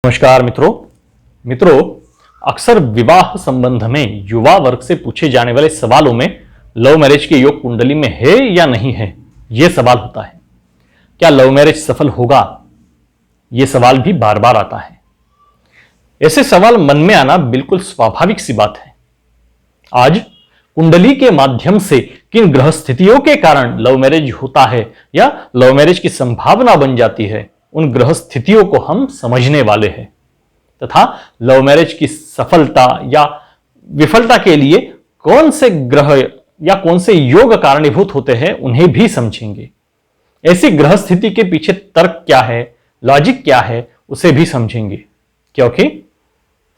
नमस्कार मित्रों अक्सर विवाह संबंध में युवा वर्ग से पूछे जाने वाले सवालों में लव मैरिज के योग कुंडली में है या नहीं है, यह सवाल होता है। क्या लव मैरिज सफल होगा, यह सवाल भी बार बार आता है। ऐसे सवाल मन में आना बिल्कुल स्वाभाविक सी बात है। आज कुंडली के माध्यम से किन ग्रह स्थितियों के कारण लव मैरिज होता है या लव मैरिज की संभावना बन जाती है, उन ग्रह स्थितियों को हम समझने वाले हैं तथा लव मैरिज की सफलता या विफलता के लिए कौन से ग्रह या कौन से योग कारणीभूत होते हैं उन्हें भी समझेंगे। ऐसी ग्रह स्थिति के पीछे तर्क क्या है, लॉजिक क्या है, उसे भी समझेंगे, क्योंकि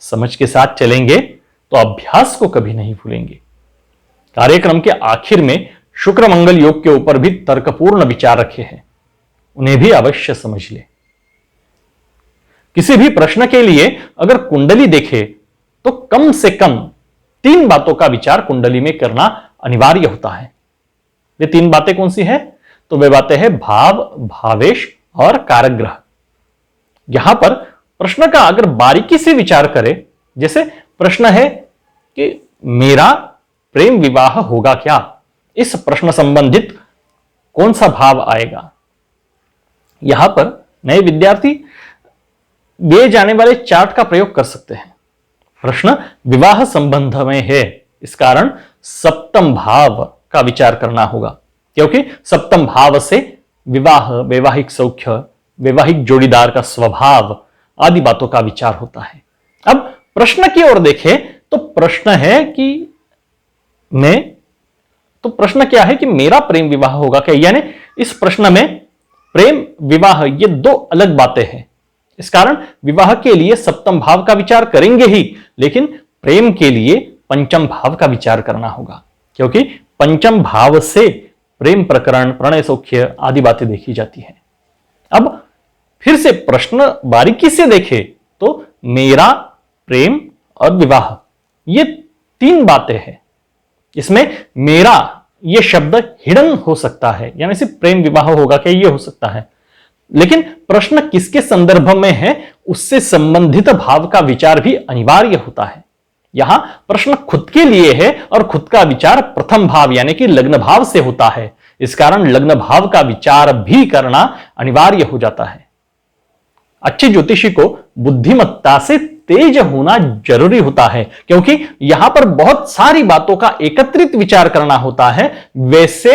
समझ के साथ चलेंगे तो अभ्यास को कभी नहीं भूलेंगे। कार्यक्रम के आखिर में शुक्र मंगल योग के ऊपर भी तर्कपूर्ण विचार रखे हैं, उन्हें भी अवश्य समझ ले। किसी भी प्रश्न के लिए अगर कुंडली देखे तो कम से कम 3 बातों का विचार कुंडली में करना अनिवार्य होता है। वे 3 बातें कौन सी हैं? तो वे बातें हैं भाव, भावेश और कारक ग्रह। यहां पर प्रश्न का अगर बारीकी से विचार करें, जैसे प्रश्न है कि मेरा प्रेम विवाह होगा क्या, इस प्रश्न संबंधित कौन सा भाव आएगा। यहां पर नए विद्यार्थी दिए जाने वाले चार्ट का प्रयोग कर सकते हैं। प्रश्न विवाह संबंध में है, इस कारण सप्तम भाव का विचार करना होगा, क्योंकि सप्तम भाव से विवाह, वैवाहिक सौख्य, वैवाहिक जोड़ीदार का स्वभाव आदि बातों का विचार होता है। अब प्रश्न की ओर देखें तो प्रश्न है कि प्रश्न क्या है कि मेरा प्रेम विवाह होगा क्या, यानी इस प्रश्न में प्रेम विवाह ये 2 अलग बातें हैं। इस कारण विवाह के लिए सप्तम भाव का विचार करेंगे ही, लेकिन प्रेम के लिए पंचम भाव का विचार करना होगा, क्योंकि पंचम भाव से प्रेम प्रकरण, प्रणय सौख्य आदि बातें देखी जाती हैं। अब फिर से प्रश्न बारीकी से देखें तो मेरा प्रेम और विवाह ये 3 बातें हैं। इसमें मेरा ये शब्द हिडन हो सकता है, यानी सिर्फ प्रेम विवाह होगा क्या, ये हो सकता है, लेकिन प्रश्न किसके संदर्भ में है उससे संबंधित भाव का विचार भी अनिवार्य होता है। यहां प्रश्न खुद के लिए है और खुद का विचार प्रथम भाव यानी कि लग्न भाव से होता है, इस कारण लग्न भाव का विचार भी करना अनिवार्य हो जाता है। अच्छे ज्योतिषी को बुद्धिमत्ता से तेज होना जरूरी होता है, क्योंकि यहां पर बहुत सारी बातों का एकत्रित विचार करना होता है। वैसे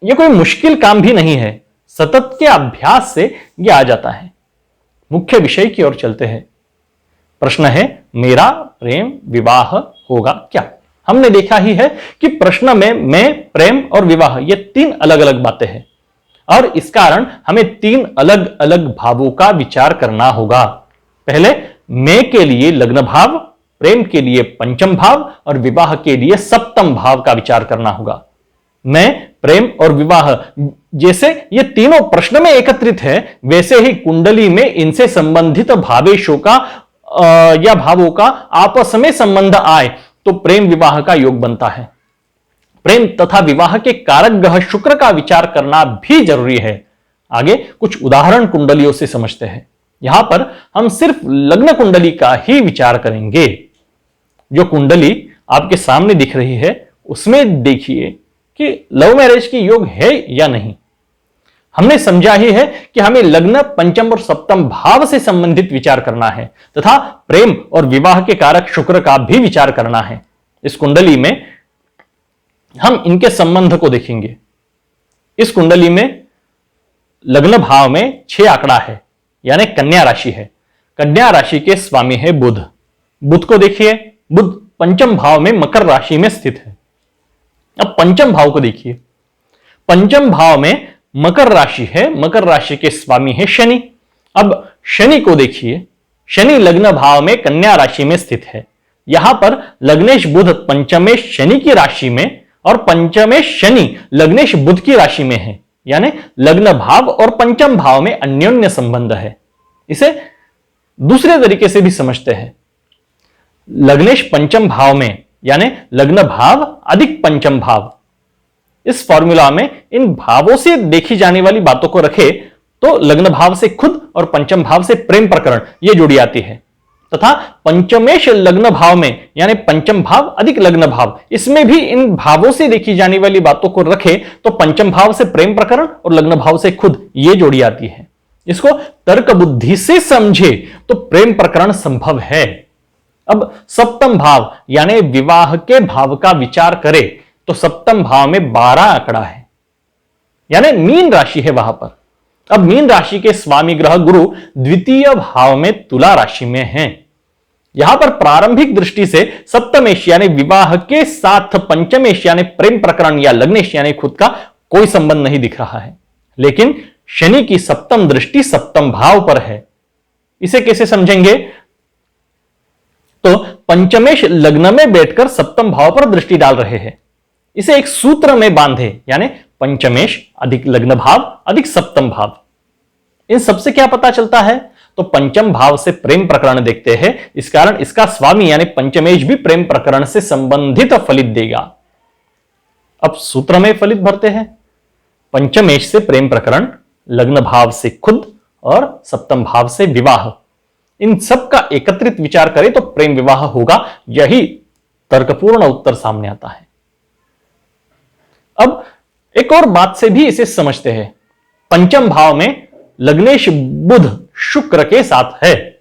यह कोई मुश्किल काम भी नहीं है, सतत के अभ्यास से यह आ जाता है। मुख्य विषय की ओर चलते हैं। प्रश्न है मेरा प्रेम विवाह होगा क्या। हमने देखा ही है कि प्रश्न में मैं, प्रेम और विवाह ये 3 अलग अलग बातें हैं और इस कारण हमें 3 अलग अलग भावों का विचार करना होगा। पहले मैं के लिए लग्न भाव, प्रेम के लिए पंचम भाव और विवाह के लिए सप्तम भाव का विचार करना होगा। मैं, प्रेम और विवाह जैसे ये तीनों प्रश्न में एकत्रित है, वैसे ही कुंडली में इनसे संबंधित भावेशों का या भावों का आपस में संबंध आए तो प्रेम विवाह का योग बनता है। प्रेम तथा विवाह के कारक ग्रह शुक्र का विचार करना भी जरूरी है। आगे कुछ उदाहरण कुंडलियों से समझते हैं। यहां पर हम सिर्फ लग्न कुंडली का ही विचार करेंगे। जो कुंडली आपके सामने दिख रही है उसमें देखिए कि लव मैरिज की योग है या नहीं। हमने समझा ही है कि हमें लग्न, पंचम और सप्तम भाव से संबंधित विचार करना है तथा प्रेम और विवाह के कारक शुक्र का भी विचार करना है। इस कुंडली में हम इनके संबंध को देखेंगे। इस कुंडली में लग्न भाव में 6 आंकड़ा है, यानी कन्या राशि है। कन्या राशि के स्वामी है बुध। बुध को देखिए, बुध पंचम भाव में मकर राशि में स्थित है। अब पंचम भाव को देखिए, पंचम भाव में मकर राशि है, मकर राशि के स्वामी है शनि। अब शनि को देखिए, शनि लग्न भाव में कन्या राशि में स्थित है। यहां पर लग्नेश बुध पंचमेश शनि की राशि में और पंचमेश शनि लग्नेश बुध की राशि में है, यानी लग्न भाव और पंचम भाव में अन्योन्य संबंध है। इसे दूसरे तरीके से भी समझते हैं। लग्नेश पंचम भाव में यानी लग्न भाव अधिक पंचम भाव, इस फॉर्मूला में इन भावों से देखी जाने वाली बातों को रखे तो लग्न भाव से खुद और पंचम भाव से प्रेम प्रकरण ये जोड़ी आती है। तथा पंचमेश लग्न भाव में यानी पंचम भाव अधिक लग्न भाव, इसमें भी इन भावों से देखी जाने वाली बातों को रखे तो पंचम भाव से प्रेम प्रकरण और लग्न भाव से खुद ये जोड़ी आती है। इसको तर्क बुद्धि से समझे तो प्रेम प्रकरण संभव है। अब सप्तम भाव यानी विवाह के भाव का विचार करें तो सप्तम भाव में 12 आंकड़ा है, यानी मीन राशि है वहां पर। अब मीन राशि के स्वामी ग्रह गुरु द्वितीय भाव में तुला राशि में हैं। यहां पर प्रारंभिक दृष्टि से सप्तमेश यानी विवाह के साथ पंचमेश यानी प्रेम प्रकरण या लग्नेश यानी खुद का कोई संबंध नहीं दिख रहा है, लेकिन शनि की सप्तम दृष्टि सप्तम भाव पर है। इसे कैसे समझेंगे? तो पंचमेश लग्न में बैठकर सप्तम भाव पर दृष्टि डाल रहे हैं। इसे एक सूत्र में बांधे, यानी पंचमेश अधिक लग्न भाव अधिक सप्तम भाव। इन सबसे क्या पता चलता है? तो पंचम भाव से प्रेम प्रकरण देखते हैं, इस कारण इसका स्वामी यानी पंचमेश भी प्रेम प्रकरण से संबंधित फलित देगा। अब सूत्र में फलित भरते हैं। पंचमेश से प्रेम प्रकरण, लग्न भाव से खुद और सप्तम भाव से विवाह, इन सब का एकत्रित विचार करें तो प्रेम विवाह होगा। यही तर्कपूर्ण उत्तर सामने आता है। अब एक और बात से भी इसे समझते हैं। पंचम भाव में लग्नेश बुध शुक्र के साथ है,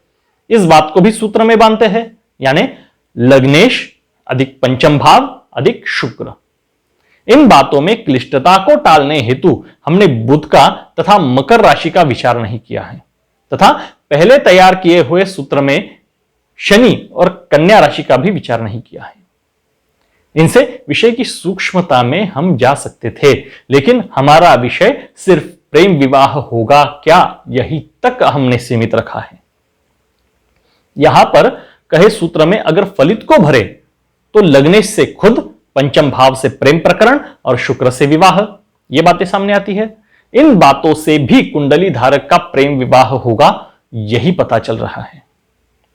इस बात को भी सूत्र में बांधते हैं, यानी लग्नेश अधिक पंचम भाव अधिक शुक्र। इन बातों में क्लिष्टता को टालने हेतु हमने बुध का तथा मकर राशि का विचार नहीं किया है, तथा पहले तैयार किए हुए सूत्र में शनि और कन्या राशि का भी विचार नहीं किया है। इनसे विषय की सूक्ष्मता में हम जा सकते थे, लेकिन हमारा विषय सिर्फ प्रेम विवाह होगा क्या, यही तक हमने सीमित रखा है। यहां पर कहे सूत्र में अगर फलित को भरे तो लग्नेश से खुद, पंचम भाव से प्रेम प्रकरण और शुक्र से विवाह, ये बातें सामने आती है। इन बातों से भी कुंडली धारक का प्रेम विवाह होगा, यही पता चल रहा है।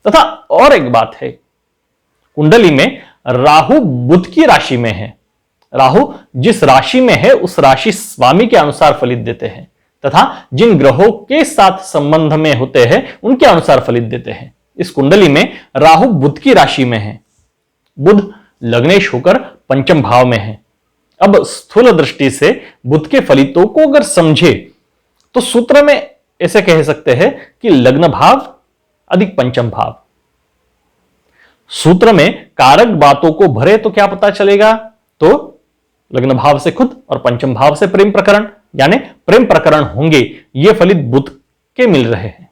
तथा और एक बात है, कुंडली में राहु बुध की राशि में है। राहु जिस राशि में है उस राशि स्वामी के अनुसार फलित देते हैं, तथा जिन ग्रहों के साथ संबंध में होते हैं उनके अनुसार फलित देते हैं। इस कुंडली में राहु बुध की राशि में है, बुध लग्नेश होकर पंचम भाव में है। अब स्थूल दृष्टि से बुध के फलितों को अगर समझे तो सूत्र में ऐसे कह सकते हैं कि लग्न भाव अधिक पंचम भाव। सूत्र में कारक बातों को भरे तो क्या पता चलेगा? तो लग्न भाव से खुद और पंचम भाव से प्रेम प्रकरण, यानी प्रेम प्रकरण होंगे, ये फलित बुध के मिल रहे हैं।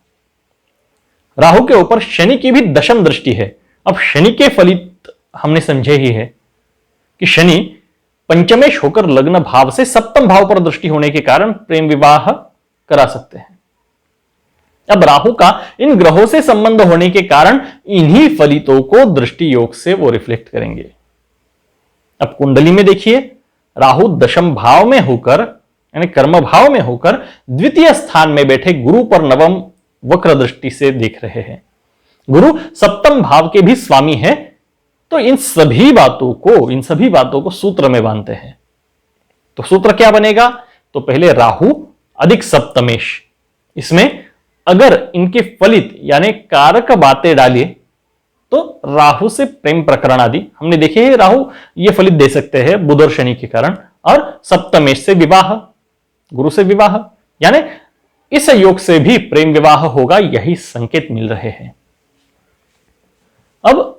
राहु के ऊपर शनि की भी दशम दृष्टि है। अब शनि के फलित हमने समझे ही है कि शनि पंचमेश होकर लग्न भाव से सप्तम भाव पर दृष्टि होने के कारण प्रेम विवाह करा सकते हैं। अब राहु का इन ग्रहों से संबंध होने के कारण इन्हीं फलितों को दृष्टि योग से वो रिफ्लेक्ट करेंगे। अब कुंडली में देखिए, राहु दशम भाव में होकर यानी कर्म भाव में होकर द्वितीय स्थान में बैठे गुरु पर नवम वक्र दृष्टि से देख रहे हैं। गुरु सप्तम भाव के भी स्वामी है, तो इन सभी बातों को सूत्र में बांधते हैं। तो सूत्र क्या बनेगा? तो पहले राहु अधिक सप्तमेश, इसमें अगर इनके फलित यानी कारक बातें डालिए तो राहु से प्रेम प्रकरण आदि हमने देखे हैं। राहु ये फलित दे सकते हैं बुध और शनि के कारण, और सप्तमेश से विवाह, गुरु से विवाह, यानी इस योग से भी प्रेम विवाह होगा, यही संकेत मिल रहे हैं। अब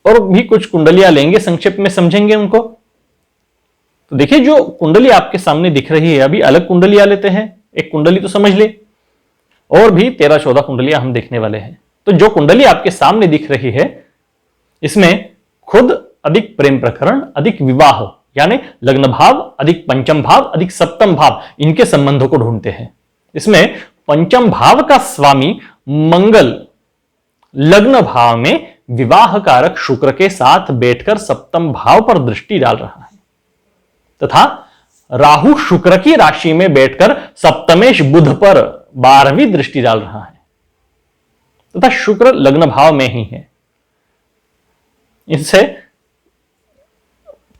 और भी कुछ कुंडलियां लेंगे, संक्षेप में समझेंगे उनको। तो देखिए, जो कुंडली आपके सामने दिख रही है, अभी अलग कुंडलियां लेते हैं। एक कुंडली तो समझ ले, और भी 13-14 कुंडलियां हम देखने वाले हैं। तो जो कुंडली आपके सामने दिख रही है, इसमें खुद अधिक प्रेम प्रकरण अधिक विवाह, यानी लग्न भाव अधिक पंचम भाव अधिक सप्तम भाव, इनके संबंधों को ढूंढते हैं। इसमें पंचम भाव का स्वामी मंगल लग्न भाव में विवाह कारक शुक्र के साथ बैठकर सप्तम भाव पर दृष्टि डाल रहा है, तथा राहु शुक्र की राशि में बैठकर सप्तमेश बुध पर 12वीं दृष्टि डाल रहा है, तथा शुक्र लग्न भाव में ही है। इससे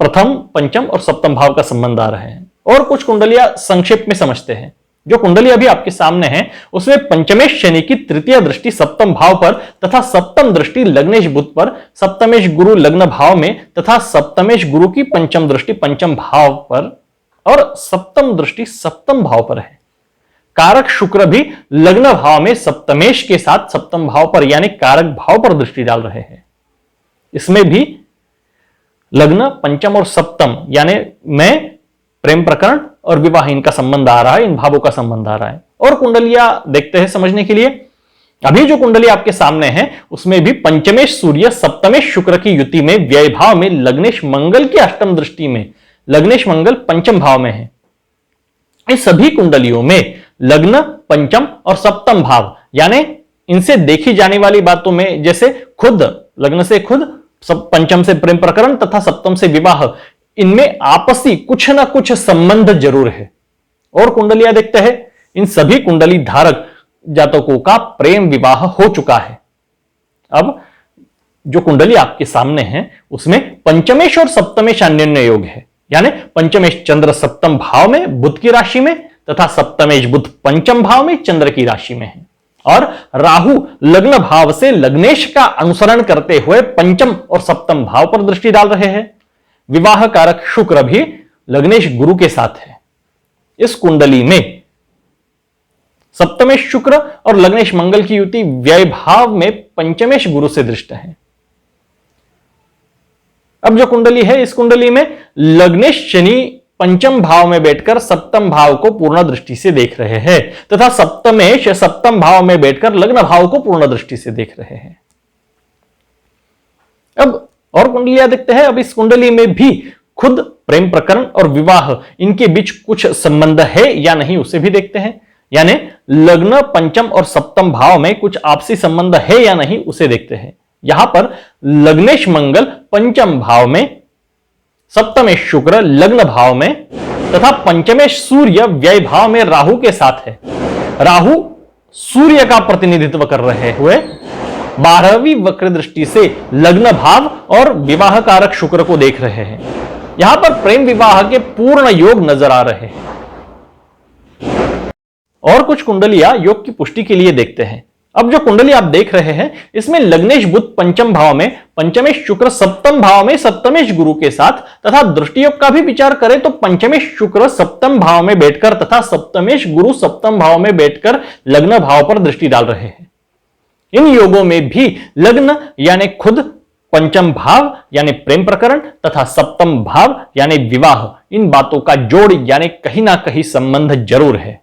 प्रथम, पंचम और सप्तम भाव का संबंध आ रहे हैं। और कुछ कुंडलियां संक्षेप में समझते हैं। जो कुंडली अभी आपके सामने है उसमें पंचमेश शनि की तृतीय दृष्टि सप्तम भाव पर तथा सप्तम दृष्टि लग्नेश बुध पर, सप्तमेश गुरु लग्न भाव में तथा सप्तमेश गुरु की पंचम दृष्टि पंचम भाव पर और सप्तम दृष्टि सप्तम भाव पर है। कारक शुक्र भी लग्न भाव में सप्तमेश के साथ सप्तम भाव पर यानी कारक भाव पर दृष्टि डाल रहे हैं। इसमें भी लग्न, पंचम और सप्तम यानी में प्रेम प्रकरण और विवाह इनका संबंध आ रहा है, इन भावों का संबंध आ रहा है। और कुंडलियां देखते हैं समझने के लिए। अभी जो कुंडली आपके सामने है उसमें भी पंचमेश सूर्य सप्तमेश शुक्र की युति में व्यय भाव में लग्नेश मंगल की अष्टम दृष्टि में, लग्नेश मंगल पंचम भाव में है। इस सभी कुंडलियों में लग्न, पंचम और सप्तम भाव यानी इनसे देखी जाने वाली बातों में जैसे खुद लग्न से खुद, पंचम से प्रेम प्रकरण तथा सप्तम से विवाह, इनमें आपसी कुछ ना कुछ संबंध जरूर है। और कुंडलियां देखते हैं, इन सभी कुंडली धारक जातकों का प्रेम विवाह हो चुका है। अब जो कुंडली आपके सामने है उसमें पंचमेश और सप्तमेश अन्योन्य योग है, यानी पंचमेश चंद्र सप्तम भाव में बुध की राशि में तथा सप्तमेश बुध पंचम भाव में चंद्र की राशि में है। और राहु लग्न भाव से लग्नेश का अनुसरण करते हुए पंचम और सप्तम भाव पर दृष्टि डाल रहे हैं। विवाह कारक शुक्र भी लग्नेश गुरु के साथ है। इस कुंडली में सप्तमेश शुक्र और लग्नेश मंगल की युति व्यय भाव में पंचमेश गुरु से दृष्ट है। अब जो कुंडली है इस कुंडली में लग्नेश शनि पंचम भाव में बैठकर सप्तम भाव को पूर्ण दृष्टि से देख रहे हैं तथा सप्तमेश सप्तम भाव में बैठकर लग्न भाव को पूर्ण दृष्टि से देख रहे हैं। अब और कुंडलियां देखते हैं। अब इस कुंडली में भी खुद प्रेम प्रकरण और विवाह इनके बीच कुछ संबंध है या नहीं उसे भी देखते हैं, यानी लग्न, पंचम और सप्तम भाव में कुछ आपसी संबंध है या नहीं उसे देखते हैं। यहां पर लग्नेश मंगल पंचम भाव में, सप्तमेश शुक्र लग्न भाव में तथा पंचमेश सूर्य व्यय भाव में राहु के साथ है। राहु सूर्य का प्रतिनिधित्व कर रहे हुए 12वीं वक्र दृष्टि से लग्न भाव और विवाह कारक शुक्र को देख रहे हैं। यहां पर प्रेम विवाह के पूर्ण योग नजर आ रहे हैं। और कुछ कुंडलियां योग की पुष्टि के लिए देखते हैं। अब जो कुंडली आप देख रहे हैं इसमें लग्नेश बुध पंचम भाव में, पंचमेश शुक्र सप्तम भाव में सप्तमेश गुरु के साथ तथा दृष्टि योग का भी विचार करें तो पंचमेश शुक्र सप्तम भाव में बैठकर तथा सप्तमेश गुरु सप्तम भाव में बैठकर लग्न भाव पर दृष्टि डाल रहे हैं। इन योगों में भी लग्न यानी खुद, पंचम भाव यानी प्रेम प्रकरण तथा सप्तम भाव यानी विवाह, इन बातों का जोड़ यानी कहीं ना कहीं संबंध जरूर है।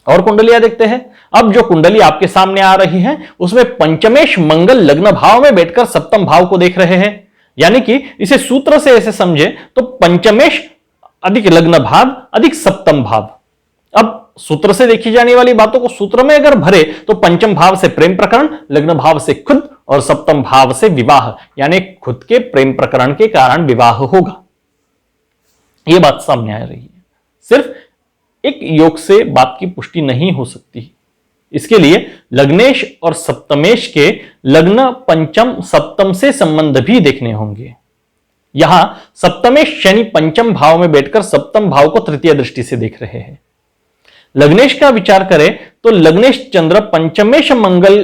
और कुंडलियां देखते हैं। अब जो कुंडली आपके सामने आ रही है उसमें पंचमेश मंगल लग्न भाव में बैठकर सप्तम भाव को देख रहे हैं, यानी कि इसे सूत्र से ऐसे समझे तो पंचमेश अधिक लग्न भाव अधिक सप्तम भाव। अब सूत्र से देखी जाने वाली बातों को सूत्र में अगर भरे तो पंचम भाव से प्रेम प्रकरण, लग्न भाव से खुद और सप्तम भाव से विवाह, यानी खुद के प्रेम प्रकरण के कारण विवाह होगा। यह बात सामने आ रही है। सिर्फ एक योग से बात की पुष्टि नहीं हो सकती। इसके लिए लग्नेश और सप्तमेश के लग्न, पंचम, सप्तम से संबंध भी देखने होंगे। यहां सप्तमेश शनि पंचम भाव में बैठकर सप्तम भाव को तृतीय दृष्टि से देख रहे हैं। लग्नेश का विचार करें तो लग्नेश चंद्र पंचमेश मंगल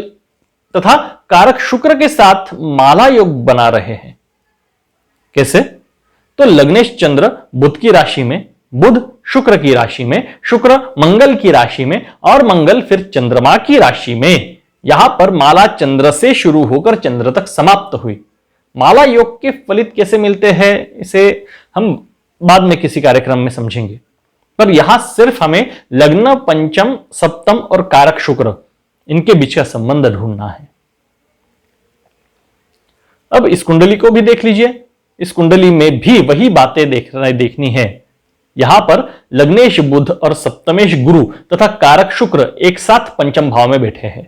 तथा कारक शुक्र के साथ माला योग बना रहे हैं। कैसे? तो लग्नेश चंद्र बुध की राशि में, बुध शुक्र की राशि में, शुक्र मंगल की राशि में और मंगल फिर चंद्रमा की राशि में। यहां पर माला चंद्र से शुरू होकर चंद्र तक समाप्त हुई। माला योग के फलित कैसे मिलते हैं इसे हम बाद में किसी कार्यक्रम में समझेंगे, पर यहां सिर्फ हमें लग्न, पंचम, सप्तम और कारक शुक्र इनके बीच का संबंध ढूंढना है। अब इस कुंडली को भी देख लीजिए। इस कुंडली में भी वही बातें देखनी है। यहां पर लग्नेश बुध और सप्तमेश गुरु तथा कारक शुक्र एक साथ पंचम भाव में बैठे हैं।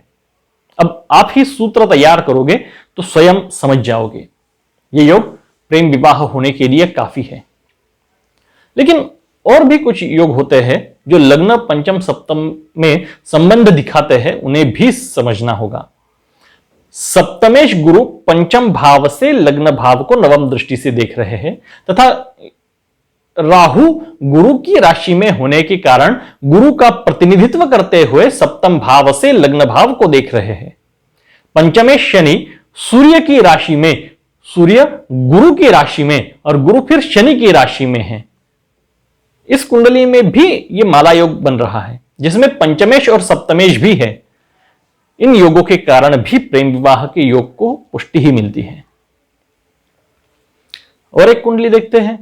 अब आप ही सूत्र तैयार करोगे तो स्वयं समझ जाओगे ये योग प्रेम विवाह होने के लिए काफी है। लेकिन और भी कुछ योग होते हैं जो लग्न, पंचम, सप्तम में संबंध दिखाते हैं, उन्हें भी समझना होगा। सप्तमेश गुरु पंचम भाव से लग्न भाव को नवम दृष्टि से देख रहे हैं तथा राहु गुरु की राशि में होने के कारण गुरु का प्रतिनिधित्व करते हुए सप्तम भाव से लग्न भाव को देख रहे हैं। पंचमे शनि सूर्य की राशि में, सूर्य गुरु की राशि में और गुरु फिर शनि की राशि में है। इस कुंडली में भी यह माला योग बन रहा है जिसमें पंचमेश और सप्तमेश भी है। इन योगों के कारण भी प्रेम विवाह के योग को पुष्टि ही मिलती है। और एक कुंडली देखते हैं।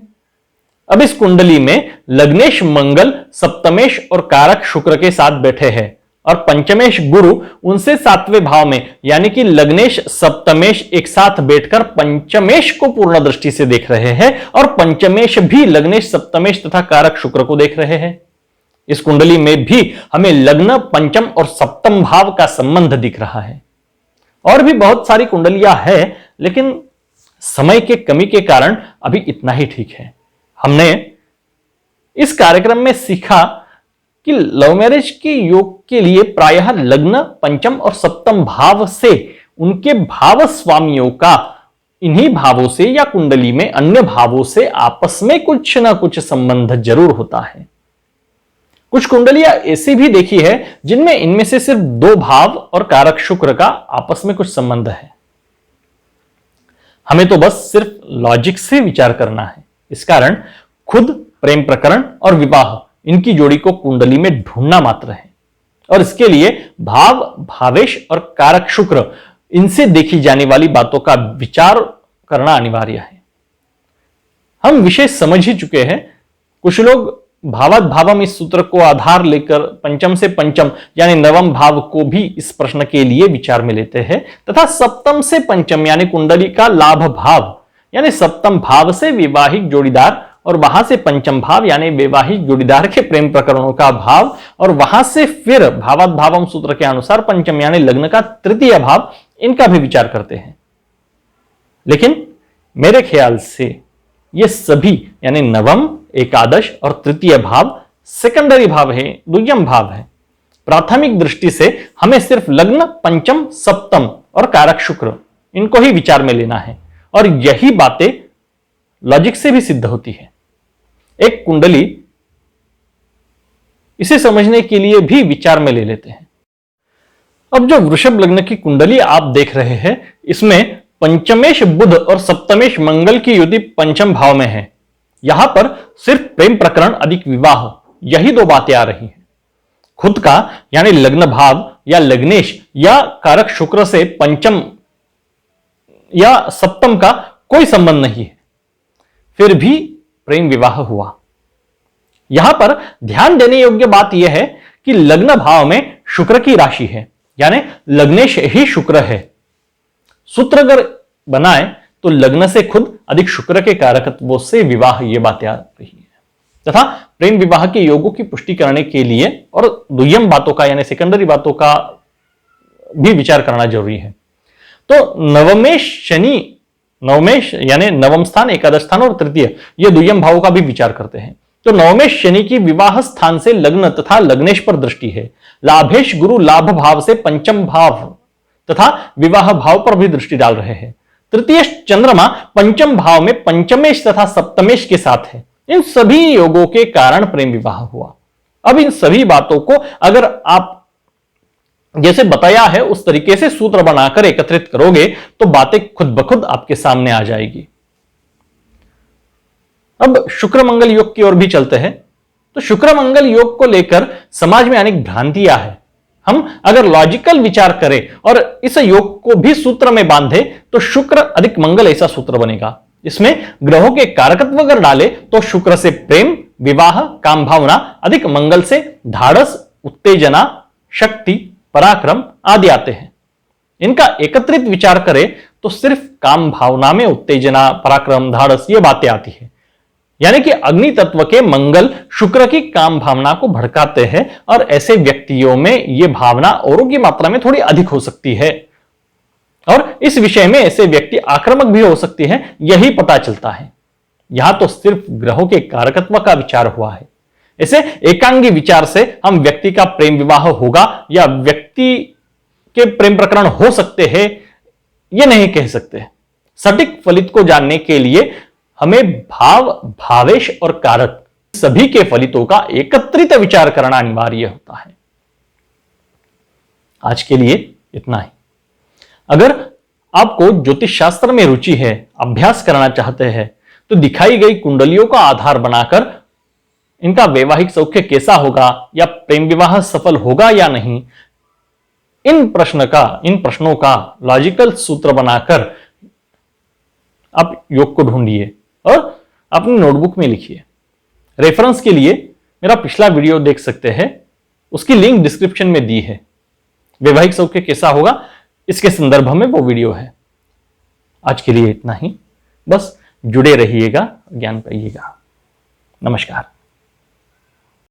अब इस कुंडली में लग्नेश मंगल सप्तमेश और कारक शुक्र के साथ बैठे हैं और पंचमेश गुरु उनसे सातवें भाव में, यानी कि लग्नेश सप्तमेश एक साथ बैठकर पंचमेश को पूर्ण दृष्टि से देख रहे हैं और पंचमेश भी लग्नेश सप्तमेश तथा कारक शुक्र को देख रहे हैं। इस कुंडली में भी हमें लग्न, पंचम और सप्तम भाव का संबंध दिख रहा है। और भी बहुत सारी कुंडलियां हैं, लेकिन समय के कमी के कारण अभी इतना ही ठीक है। हमने इस कार्यक्रम में सीखा कि लव मैरिज के योग के लिए प्रायः लग्न, पंचम और सप्तम भाव से उनके भाव स्वामियों का इन्हीं भावों से या कुंडली में अन्य भावों से आपस में कुछ ना कुछ संबंध जरूर होता है। कुछ कुंडलियां ऐसी भी देखी है जिनमें इनमें से सिर्फ दो भाव और कारक शुक्र का आपस में कुछ संबंध है। हमें तो बस सिर्फ लॉजिक से विचार करना है। इस कारण खुद प्रेम प्रकरण और विवाह इनकी जोड़ी को कुंडली में ढूंढना मात्र है और इसके लिए भाव, भावेश और कारक शुक्र इनसे देखी जाने वाली बातों का विचार करना अनिवार्य है। हम विषय समझ ही चुके हैं। कुछ लोग भावात भावम इस सूत्र को आधार लेकर पंचम से पंचम यानी नवम भाव को भी इस प्रश्न के लिए विचार में लेते हैं तथा सप्तम से पंचम यानी कुंडली का लाभ भाव यानी सप्तम भाव से वैवाहिक जोड़ीदार और वहां से पंचम भाव यानी वैवाहिक जोड़ीदार के प्रेम प्रकरणों का भाव और वहां से फिर भावात भावम सूत्र के अनुसार पंचम यानी लग्न का तृतीय भाव, इनका भी विचार करते हैं। लेकिन मेरे ख्याल से ये सभी यानी नवम, एकादश और तृतीय भाव सेकेंडरी भाव है, दुय्यम भाव है। प्राथमिक दृष्टि से हमें सिर्फ लग्न, पंचम, सप्तम और कारक शुक्र इनको ही विचार में लेना है और यही बातें लॉजिक से भी सिद्ध होती है। एक कुंडली इसे समझने के लिए भी विचार में ले लेते हैं। अब जो वृषभ लग्न की कुंडली आप देख रहे हैं, इसमें पंचमेश बुध और सप्तमेश मंगल की युति पंचम भाव में है। यहां पर सिर्फ प्रेम प्रकरण अधिक विवाह, यही दो बातें आ रही हैं। खुद का यानी लग्न भाव या लग्नेश या कारक शुक्र से पंचम या सप्तम का कोई संबंध नहीं है, फिर भी प्रेम विवाह हुआ। यहां पर ध्यान देने योग्य बात यह है कि लग्न भाव में शुक्र की राशि है, यानी लग्नेश ही शुक्र है। सूत्र अगर बनाए तो लग्न से खुद अधिक शुक्र के कारकत्वों से विवाह, ये बातें आ रही है तथा प्रेम विवाह के योगों की पुष्टि करने के लिए और दुय्यम बातों का यानी सेकेंडरी बातों का भी विचार करना जरूरी है। तो नवमेश शनि, नवमेश यानी नवम स्थान, एकादश स्थान और तृतीय, ये दुय्यम भावों का भी विचार करते हैं। तो नवमेश शनि की विवाह स्थान से लग्न तथा लग्नेश पर दृष्टि है। लाभेश गुरु लाभ भाव से पंचम भाव तथा विवाह भाव पर भी दृष्टि डाल रहे हैं। तृतीय चंद्रमा पंचम भाव में पंचमेश तथा सप्तमेश के साथ है। इन सभी योगों के कारण प्रेम विवाह हुआ। अब इन सभी बातों को अगर आप जैसे बताया है उस तरीके से सूत्र बनाकर एकत्रित करोगे तो बातें खुद ब खुद आपके सामने आ जाएगी। अब शुक्र मंगल योग की ओर भी चलते हैं। तो शुक्र मंगल योग को लेकर समाज में अनेक भ्रांतियां हैं। हम अगर लॉजिकल विचार करें और इस योग को भी सूत्र में बांधे तो शुक्र अधिक मंगल ऐसा सूत्र बनेगा। इसमें ग्रहों के कारकत्व अगर डाले तो शुक्र से प्रेम, विवाह, काम भावना, अधिक मंगल से धाड़स, उत्तेजना, शक्ति, पराक्रम आदि आते हैं। इनका एकत्रित विचार करें तो सिर्फ काम भावना में उत्तेजना, पराक्रम, धाड़स ये बातें आती है। यानी कि अग्नि तत्व के मंगल शुक्र की काम भावना को भड़काते हैं और ऐसे व्यक्तियों में यह भावना औरों की मात्रा में थोड़ी अधिक हो सकती है और इस विषय में ऐसे व्यक्ति आक्रामक भी हो सकते हैं, यही पता चलता है। यहां तो सिर्फ ग्रहों के कारकत्व का विचार हुआ है। ऐसे एकांगी विचार से हम व्यक्ति का प्रेम विवाह होगा या व्यक्ति के प्रेम प्रकरण हो सकते हैं, यह नहीं कह सकते। सटीक फलित को जानने के लिए हमें भाव, भावेश और कारक सभी के फलितों का एकत्रित विचार करना अनिवार्य होता है। आज के लिए इतना ही। अगर आपको ज्योतिष शास्त्र में रुचि है, अभ्यास करना चाहते हैं, तो दिखाई गई कुंडलियों का आधार बनाकर इनका वैवाहिक सौख्य कैसा होगा या प्रेम विवाह सफल होगा या नहीं, इन प्रश्नों का लॉजिकल सूत्र बनाकर आप योग को ढूंढिए और अपनी नोटबुक में लिखिए। रेफरेंस के लिए मेरा पिछला वीडियो देख सकते हैं, उसकी लिंक डिस्क्रिप्शन में दी है। वैवाहिक सौख्य कैसा होगा इसके संदर्भ में वो वीडियो है। आज के लिए इतना ही, बस जुड़े रहिएगा, ज्ञान पाइएगा। नमस्कार।